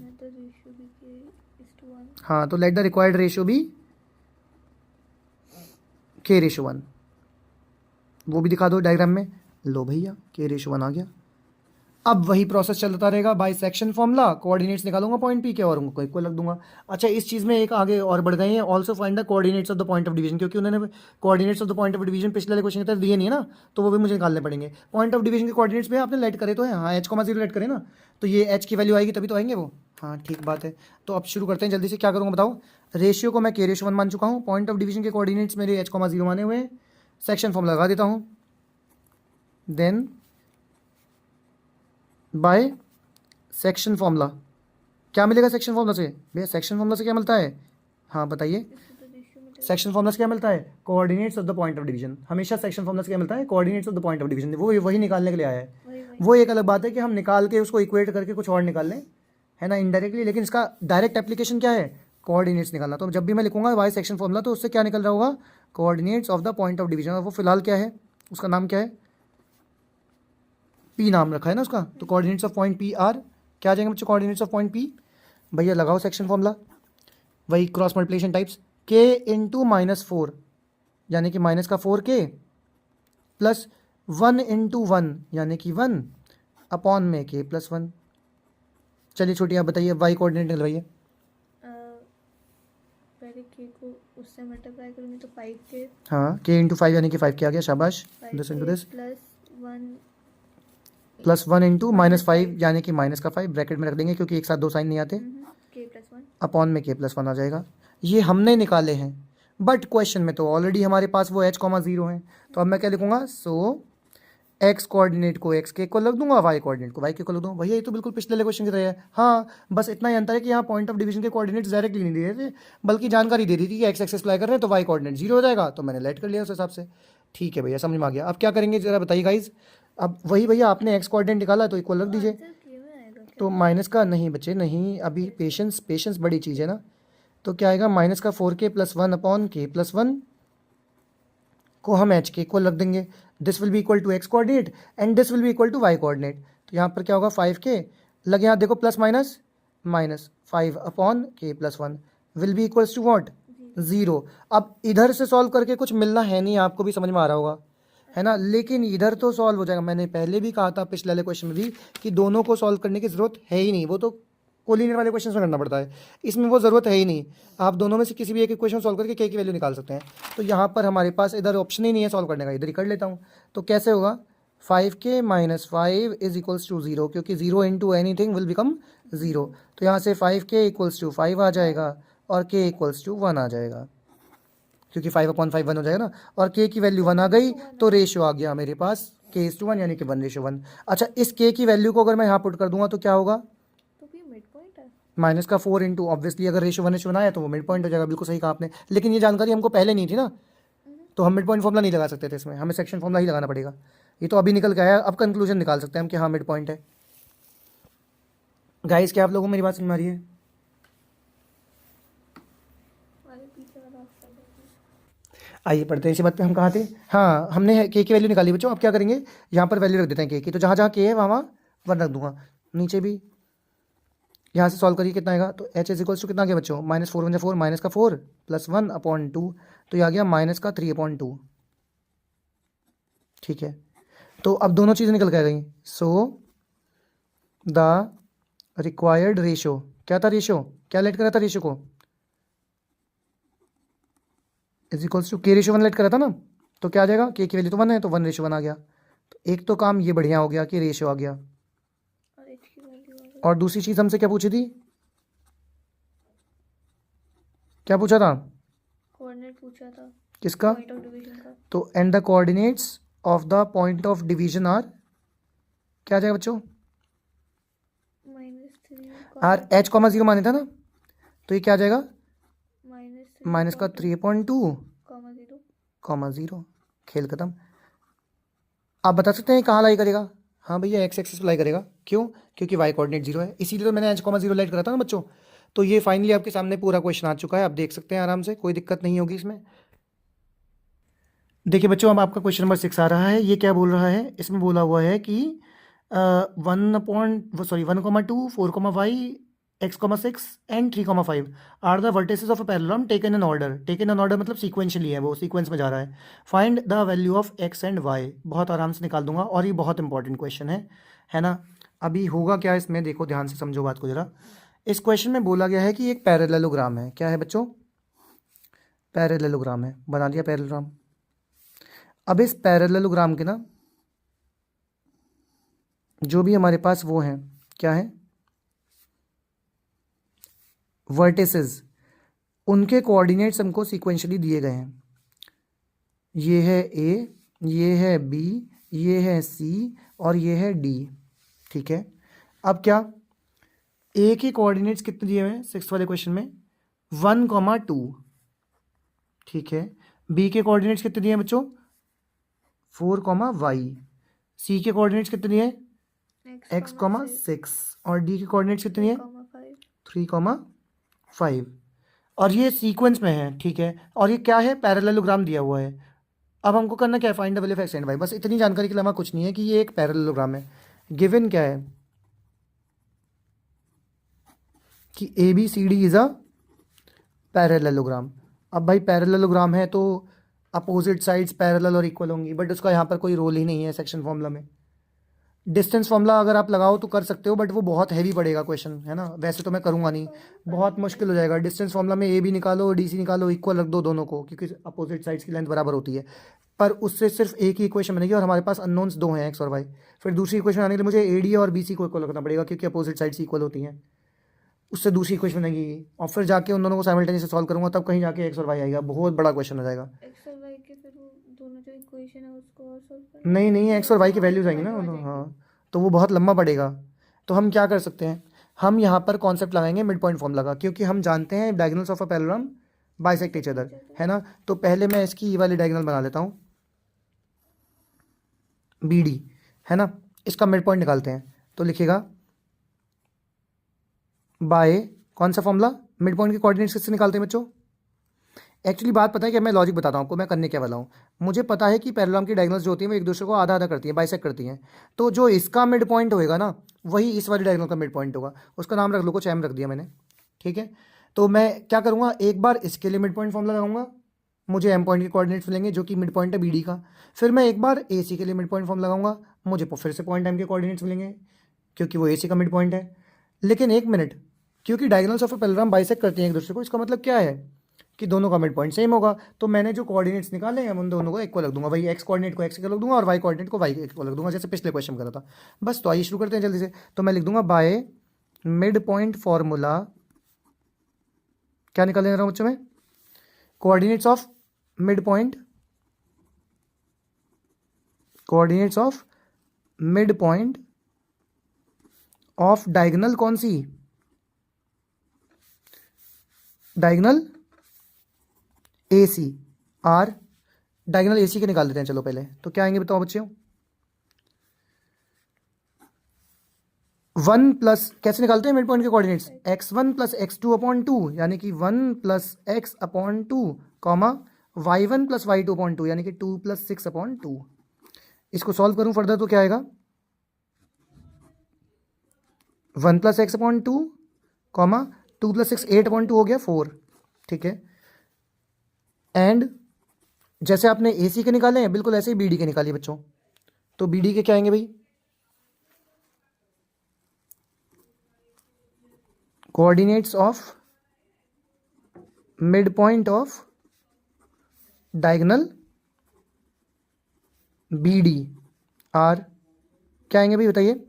हाँ, तो लेट द रिक्वायर्ड रेशियो भी k/1। वो भी दिखा दो डायग्राम में, लो भैया k/1 आ गया। अब वही प्रोसेस चलता रहेगा, बाय सेक्शन फॉर्मूला कोऑर्डिनेट्स निकालूंगा पॉइंट पी के और उनको इक्वल रख दूंगा। अच्छा, इस चीज़ में एक आगे और बढ़ गए हैं, also find the coordinates of the point of division, क्योंकि उन्होंने coordinates of the point of division पिछले वाले क्वेश्चन की तरह दिए नहीं है ना, तो वो भी मुझे निकालने पड़ेंगे। पॉइंट ऑफ डिवीजन के कोऑर्डिनेट्स पे आपने लेट करे तो है, हाँ, h,0 लेट करे ना, तो ये h की वैल्यू आएगी तभी तो आएंगे वो, हाँ ठीक बात है। तो अब शुरू करते हैं जल्दी से, क्या करूँगा बताओ। रेशियो को मैं k/1 मान चुका हूँ, पॉइंट ऑफ डिवीजन के कोऑर्डिनेट्स मेरे h,0 माने हुए हैं, सेक्शन फॉर्मूला लगा देता हूँ, देन बाय सेक्शन फॉर्मूला क्या मिलेगा, सेक्शन फॉर्मूला से भैया, सेक्शन फॉर्मूला से क्या मिलता है, हाँ बताइए, सेक्शन फॉर्मूला से क्या मिलता है, coordinates of the point of division. हमेशा सेक्शन फॉर्मूला से क्या मिलता है, coordinates of the point of division. वो वही निकालने के लिए आया है। वो एक अलग बात है कि हम निकाल के उसको इक्वेट करके कुछ और निकाल लें, है ना, इनडायरेक्टली, लेकिन इसका डायरेक्ट एप्लीकेशन क्या है, कोऑर्डिनेट्स निकालना। तो जब भी मैं लिखूंगा वाई सेक्शन फॉर्मूला तो उससे क्या निकल रहा होगा, coordinates of the point of division. और वो फिलहाल क्या है, उसका नाम क्या है, पी नाम रखा है ना उसका, तो coordinates of point P are क्या आ जाएंगे बच्चों, कोऑर्डिनेट्स ऑफ पॉइंट पी। भैया लगाओ सेक्शन फॉर्मूला, वही क्रॉस मल्टीप्लिकेशन टाइप्स, के इंटू -4 यानी कि माइनस का 4k प्लस 1 इंटू 1 यानी कि 1 अपॉन में k प्लस 1। चलिए छोटी आप बताइए, वाई कोऑर्डिनेट निकलवाइए। पहले के को उससे मल्टीप्लाई करूँगी तो 5k हाँ, k इंटू 5 यानी कि 5k आ गया, शाबाश। This into this plus 1 into -5 यानी कि माइनस का 5 ब्रैकेट में रख देंगे क्योंकि एक साथ दो साइन नहीं आते, k + 1 अपॉन में k प्लस 1 आ जाएगा। ये हमने निकाले हैं, बट क्वेश्चन में तो ऑलरेडी हमारे पास वो h,0 है, तो अब मैं क्या लिखूंगा, सो x कोऑर्डिनेट को x को लग दूंगा, y कोऑर्डिनेट को y को लग दूंगा। भैया ये तो बिल्कुल पिछले वाले क्वेश्चन की तरह है। हाँ, बस इतना ही अंतर है कि यहाँ पॉइंट ऑफ डिवीजन के कोऑर्डिनेट्स डायरेक्टली नहीं दे रहे थे, बल्कि जानकारी दे दी थी कि x एक्सेस अप्लाई कर रहे हैं तो y कोऑर्डिनेट 0 हो जाएगा, तो मैंने लेट कर लिया उस हिसाब से। ठीक है भैया, समझ में आ गया। अब क्या करेंगे जरा बताइए गाइज। अब वही भैया आपने x कोऑर्डिनेट निकाला तो इक्वल रख दीजिए। तो माइनस का नहीं बच्चे नहीं, अभी पेशेंस बड़ी चीज़ है ना। तो क्या आएगा, माइनस का 4k + 1 अपॉन k + 1 को हम h को रख देंगे। This will be equal to x coordinate and this will be equal to y coordinate. तो यहाँ पर क्या होगा, 5k लगे, यहाँ देखो plus minus 5 upon k + 1 will be equals to what, 0। अब इधर से सॉल्व करके कुछ मिलना है नहीं, आपको भी समझ में आ रहा होगा, है ना। लेकिन इधर तो सॉल्व हो जाएगा। मैंने पहले भी कहा था पिछले वाले क्वेश्चन में भी कि दोनों को सॉल्व करने की ज़रूरत है ही नहीं, वो तो कोलिनियर वाले क्वेश्चन में करना पड़ता है, इसमें वो ज़रूरत है ही नहीं। आप दोनों में से किसी भी एक क्वेश्चन सॉल्व करके k की वैल्यू निकाल सकते हैं। तो यहाँ पर हमारे पास इधर ऑप्शन ही नहीं है सॉल्व करने का, इधर ही कर लेता हूँ। तो कैसे होगा, 5k - 5 इज इक्वल्स टू 0, क्योंकि 0 इंटू एनीथिंग विल बिकम 0। तो यहाँ से 5k इक्वल्स टू 5 आ जाएगा और k इक्वल्स टू 1 आ जाएगा, क्योंकि 5/5 1 हो जाएगा ना। और k की वैल्यू 1 आ गई तो रेशियो आ गया मेरे पास k/1 यानी कि 1:1। अच्छा, इस k की वैल्यू को अगर मैं यहाँ पुट कर दूंगा तो क्या होगा, माइनस का 4 इंटू, ऑब्वियसली अगर रेशियो 1:1 आया तो वो मिड पॉइंट हो जाएगा। बिल्कुल सही कहा आपने, लेकिन ये जानकारी हमको पहले नहीं थी ना, तो हम मिड पॉइंट फॉर्मूला नहीं लगा सकते थे इसमें, हमें सेक्शन फॉर्मूला ही लगाना पड़ेगा। ये तो अभी निकल के आया, अब कंक्लूजन निकाल सकते हैं हम कि हाँ मिड पॉइंट है। गाइस क्या आप लोगों को मेरी बात समझ में आ रही है? आइए पढ़ते हैं। इसी बात पे हम कहाँ थे, हाँ हमने k की वैल्यू निकाली बच्चों। अब क्या करेंगे, यहाँ पर वैल्यू रख देते हैं k की, तो जहाँ जहाँ k है वहाँ 1 रख दूंगा। नीचे भी यहाँ से सॉल्व करिए, कितना आएगा, तो h इज इक्वल्स टू कितना आ गया बच्चों, -4 × 4 माइनस का 4 प्लस 1 अपॉन 2, तो ये आ गया माइनस का 3/2। ठीक है, तो अब दोनों चीज़ें निकल के आ गई। सो द रिक्वायर्ड रेशो, क्या था रेशो, क्या लेट करा था रेशो को, is equals to k/1 late करा था ना। तो क्या आ जाएगा, k की वैल्यू तो 1 है तो 1:1 आ गया। तो एक तो काम ये बढ़िया हो गया कि रेशियो आ गया, और दूसरी चीज़ हमसे क्या पूछी थी, क्या पूछा था, कोऑर्डिनेट पूछा था किसका, पॉइंट ऑफ डिवीजन का। तो and the coordinates of the point of division are, क्या आ जाएगा बच्चों, आर h,0 माने था ना, तो ये क्या आ जाएगा, माइनस का 3/2, 0, खेल खत्म। आप बता सकते हैं कहाँ लाई करेगा, हाँ भैया x एक्सिस लाई करेगा। क्यों, क्योंकि y कोऑर्डिनेट 0 है, इसीलिए तो मैंने h,0 लाइट करा था ना बच्चों। तो ये फाइनली आपके सामने पूरा क्वेश्चन आ चुका है, आप देख सकते हैं आराम से, कोई दिक्कत नहीं होगी इसमें। देखिए बच्चों, अब आपका क्वेश्चन नंबर 6 आ रहा है। ये क्या बोल रहा है, इसमें बोला हुआ है कि 1/2 4, y x,6 and 3,5 are the vertices of a parallelogram taken in order. Taken in order मतलब सीक्वेंशियली है, वो सीक्वेंस में जा रहा है। Find the value of x and y, बहुत आराम से निकाल दूंगा, और ये बहुत इंपॉर्टेंट क्वेश्चन है ना। अभी होगा क्या इसमें, देखो ध्यान से समझो बात को जरा। इस क्वेश्चन में बोला गया है कि एक पैरेललोग्राम है, क्या है बच्चों, पैरेललोग्राम है, बना दिया पैरेललोग्राम। अब इस पैरेललोग्राम के ना जो भी हमारे पास वो हैं, क्या है, वर्टिसेस, उनके कोऑर्डिनेट्स हमको सीक्वेंशियली दिए गए हैं। ये है a, ये है b, ये है c और ये है d। ठीक है, अब क्या, a के कोऑर्डिनेट्स कितने दिए हुए हैं 6th वाले क्वेश्चन में, 1,2। ठीक है, b के कोऑर्डिनेट्स कितने दिए हैं बच्चों, 4, y। c के कोऑर्डिनेट्स कितने दिए हैं, x,6 और d के कोऑर्डिनेट्स कितने दिए हैं, 3,5। और ये सीक्वेंस में है। ठीक है, और ये क्या है, पैरेललोग्राम दिया हुआ है। अब हमको करना क्या है, find the value of x and y, बस इतनी जानकारी के अलावा कुछ नहीं है कि ये एक पैरेललोग्राम है। गिवन क्या है कि ABCD इज अ पैरेललोग्राम। अब भाई पैरेललोग्राम है तो अपोजिट साइड्स पैरेलल और इक्वल होंगी, बट उसका यहाँ पर कोई रोल ही नहीं है सेक्शन फॉर्मूला में। डिस्टेंस फॉर्मूला अगर आप लगाओ तो कर सकते हो, बट वो बहुत हैवी पड़ेगा क्वेश्चन, है ना। वैसे तो मैं करूँगा नहीं, बहुत मुश्किल हो जाएगा। डिस्टेंस फॉर्मूला में ए भी निकालो डी सी निकालो, इक्वल रख दो दोनों को, क्योंकि अपोजिट साइड्स की लेंथ बराबर होती है। पर उससे सिर्फ एक ही इक्वेशन बनेगी और हमारे पास अननोन्स दो हैं, एक्स और वाई। फिर दूसरी इक्वेशन आने के लिए मुझे ए डी और बी सी को इक्वल रखना पड़ेगा, क्योंकि अपोजिट साइड्स इक्वल होती हैं। उससे दूसरी इक्वेशन बनेगी और फिर जाके उन दोनों को साइमल्टेनियसली सॉल्व करूँगा, तब कहीं जाके एक्स और वाई आएगा। बहुत बड़ा क्वेश्चन हो जाएगा। एक्स और वाई के फिर वो दोनों जो इक्वेशन है उसको और सॉल्व करना नहीं नहीं, एक्स और वाई की वैल्यूज आएंगी ना, हाँ, तो वो बहुत लंबा पड़ेगा। तो हम क्या कर सकते हैं, हम यहाँ पर कॉन्सेप्ट लगाएंगे मिड पॉइंट फॉर्मूला का, क्योंकि हम जानते हैं diagonals of a parallelogram bisect each other, है ना। तो पहले मैं इसकी ये वाली डायगोनल बना लेता हूँ, बी डी, है ना। इसका मिड पॉइंट निकालते हैं, तो लिखेगा बाय कौन सा फॉर्मूला, मिड पॉइंट के कोऑर्डिनेट्स किससे निकालते हैं बच्चों। एक्चुअली बात पता है कि मैं लॉजिक बताता हूँ आपको, मैं करने क्या वाला हूँ। मुझे पता है कि पैरेललोग्राम की डायगोनल्स जो होती हैं वो एक दूसरे को आधा आधा करती हैं, बाइसेक्ट करती हैं। तो जो इसका मिड पॉइंट होएगा ना, वही इस वाली डायगोनल का मिड पॉइंट होगा। उसका नाम रख लो, कुछ एम रख दिया मैंने, ठीक है। तो मैं क्या करूँगा, एक बार इसके लिए मिड पॉइंट फॉर्मूला लगाऊंगा, मुझे एम पॉइंट के कोऑर्डिनेट्स मिलेंगे जो कि मिड पॉइंट है बी डी का। फिर मैं एक बार ए सी के लिए मिड पॉइंट फॉर्मूला लगाऊंगा, मुझे फिर से पॉइंट एम के कोऑर्डिनेट्स मिलेंगे, क्योंकि वो ए सी का मिड पॉइंट है। लेकिन एक मिनट, क्योंकि diagonals of a parallelogram bisect करती हैं एक दूसरे को, इसका मतलब क्या है कि दोनों का मिड पॉइंट सेम होगा। तो मैंने जो कोऑर्डिनेट्स निकाले हैं उन दोनों को इक्वल रख दूंगा, भाई एक्स कोऑर्डिनेट को एक्स इक्वल रख दूंगा और वाई कोऑर्डिनेट को वाई इक्वल रख दूंगा, जैसे पिछले क्वेश्चन करा था। बस, तो आइए शुरू करते हैं जल्दी से। तो मैं लिख दूंगा बाय मिड पॉइंट फॉर्मूला, क्या निकालने जा रहा हूँ बच्चों में, coordinates of mid point, coordinates of mid point of diagonal कौन सी, diagonal A C or, diagonal A C के निकाल देते हैं। चलो पहले तो क्या आएंगे बताओ बच्चों, 1 प्लस, कैसे निकालते हैं मिड पॉइंट के coordinates, x1 plus x2 upon 2, यानी कि 1 plus x upon 2, comma y1 plus y2 upon 2, यानी कि 2 प्लस 6 अपॉन 2। इसको सॉल्व करूं फर्दर तो क्या आएगा, 1 plus x upon 2, comma 2 plus 6, 8 upon 2 हो गया 4, ठीक है। एंड जैसे आपने ए सी के निकाले हैं, बिल्कुल ऐसे ही बी डी के निकालिए बच्चों। तो बी डी के क्या आएंगे भाई, coordinates of mid point of diagonal B D are, क्या आएंगे भाई बताइए,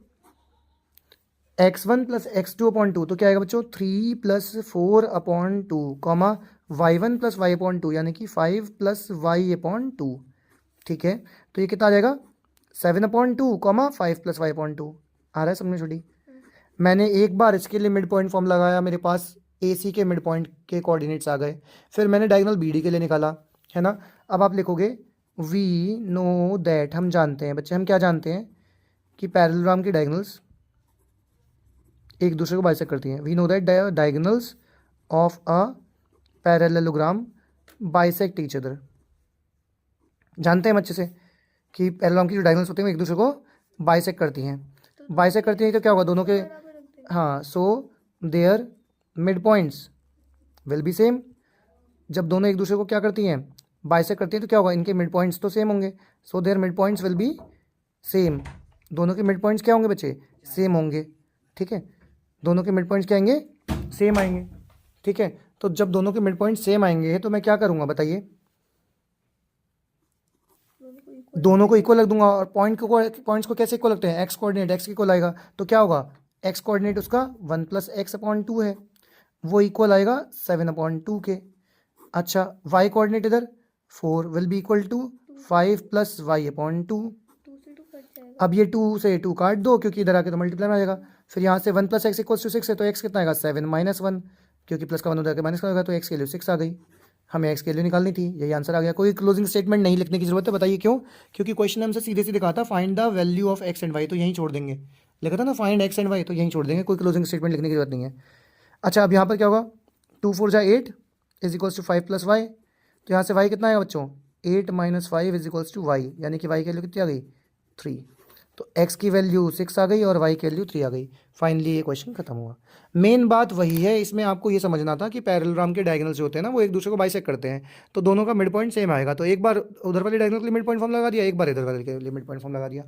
x1 प्लस x2 अपॉन 2, तो क्या आएगा बच्चों 3 plus 4 upon 2, comma y1 plus y upon 2, यानी कि 5 प्लस y अपॉन 2, ठीक है। तो ये कितना आ जाएगा 7 upon 2, comma 5 plus y upon 2। आ रहा है समझ छोटी। मैंने एक बार इसके लिए मिड पॉइंट फॉर्म लगाया, मेरे पास ए सी के मिड पॉइंट के कोऑर्डिनेट्स आ गए। फिर मैंने डायगोनल बी डी के लिए निकाला, है ना। अब आप लिखोगे वी नो दैट, हम जानते हैं बच्चे, हम क्या जानते हैं कि पैरेललोग्राम की डायगोनल्स एक दूसरे को बाइसेक्ट करती हैं। We know that diagonals of a parallelogram bisect each other, जानते हैं अच्छे से कि पैरेललोग्राम की जो डायगोनल्स होती हैं वो एक दूसरे को बाइसेक्ट करती हैं। बाइसेक्ट करती हैं तो क्या होगा, दोनों के, हाँ, so their mid points will be same. जब दोनों एक दूसरे को क्या करती हैं, बाइसेक्ट करती हैं, तो क्या होगा, इनके मिड पॉइंट्स तो सेम होंगे। So their mid points will be same, दोनों के मिड पॉइंट्स क्या होंगे बच्चे, सेम होंगे, ठीक है। दोनों के मिड पॉइंट्स क्या आएंगे, सेम आएंगे, ठीक है। तो जब दोनों के मिड पॉइंट सेम आएंगे तो मैं क्या करूँगा बताइए, दोनों को इक्वल रख दूंगा। और पॉइंट्स को कैसे इक्वल रखते हैं, एक्स कोऑर्डिनेट एक्स इक्वल आएगा, तो क्या होगा, एक्स कोऑर्डिनेट उसका 1 प्लस एक्स अपॉन 2 है, वो इक्वल आएगा 7 अपॉन 2 के। अच्छा, वाई कोऑर्डिनेट इधर 4 will be equal to 5 plus Y upon 2। अब ये 2 से 2 काट दो, क्योंकि इधर आके तो मल्टीप्लाई में आ जाएगा। फिर यहाँ से 1 प्लस एक्स इक्वल्स टू 6 है, तो एक्स कितना आएगा 7 माइनस 1, क्योंकि प्लस का 1 उधर के माइनस का होगा, तो एक्स की वैल्यू 6 आ गई। हमें एक्स की वैल्यू निकालनी थी, यही आंसर आ गया। कोई क्लोजिंग स्टेटमेंट नहीं लिखने की जरूरत है, बताइए क्यों, क्योंकि क्वेश्चन हमसे सीधे सीधे कहा था find the value of X and Y, तो यहीं छोड़ देंगे। लिखा था ना फाइंड एक्स एंड वाई, तो यहीं छोड़ देंगे, कोई क्लोजिंग स्टेटमेंट लिखने की जरूरत नहीं है। अच्छा, अब यहाँ पर क्या होगा, 2 4 जा 8 is equals to 5 plus y, तो यहाँ से वाई कितना आएगा बच्चों, 8 minus 5 is equals to y, यानी कि वाई की वैल्यू कितनी आ गई 3। तो x की वैल्यू 6 आ गई और y की वैल्यू 3 आ गई। फाइनली ये क्वेश्चन खत्म हुआ। मेन बात वही है, इसमें आपको ये समझना था कि पैरेललोग्राम के डायगोनल जो होते हैं ना वो एक दूसरे को बाइसेक्ट करते हैं, तो दोनों का मिड पॉइंट सेम आएगा। तो एक बार उधर वाले डायगोनल के लिए मिड पॉइंट फॉर्म लगा दिया, एक बार इधर वाले के लिए मिड पॉइंट फॉर्म लगा दिया।